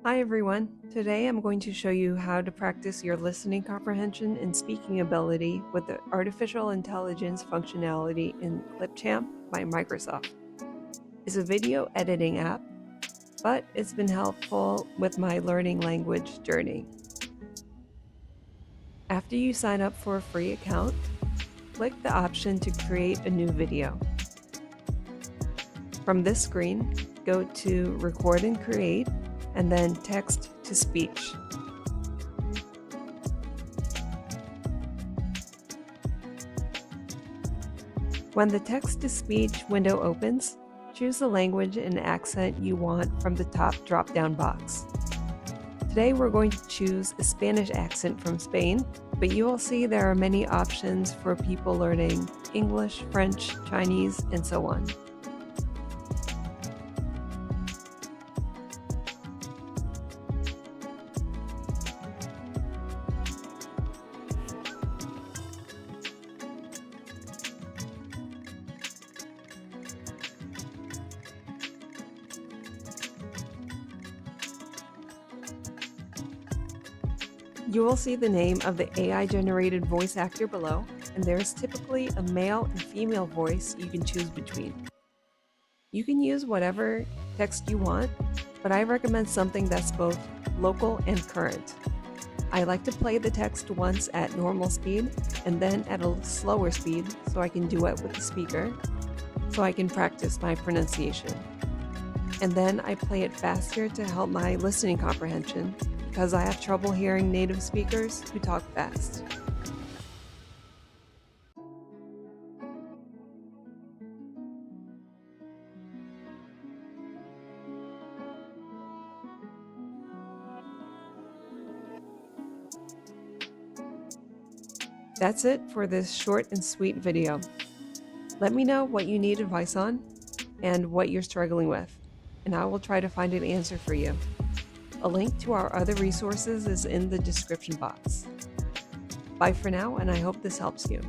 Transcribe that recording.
Hi everyone. Today I'm going to show you how to practice your listening comprehension and speaking ability with the artificial intelligence functionality in Clipchamp by Microsoft. It's a video editing app, but it's been helpful with my learning language journey. After you sign up for a free account, click the option to create a new video. From this screen, go to Record and Create, and then Text to Speech. When the Text to Speech window opens, choose the language and accent you want from the top drop-down box. Today we're going to choose a Spanish accent from Spain, but you will see there are many options for people learning English, French, Chinese, and so on. You will see the name of the AI-generated voice actor below, and there's typically a male and female voice you can choose between. You can use whatever text you want, but I recommend something that's both local and current. I like to play the text once at normal speed and then at a slower speed so I can duet with the speaker, so I can practice my pronunciation. And then I play it faster to help my listening comprehension, because I have trouble hearing native speakers who talk fast. That's it for this short and sweet video. Let me know what you need advice on and what you're struggling with, and I will try to find an answer for you. A link to our other resources is in the description box. Bye for now, and I hope this helps you.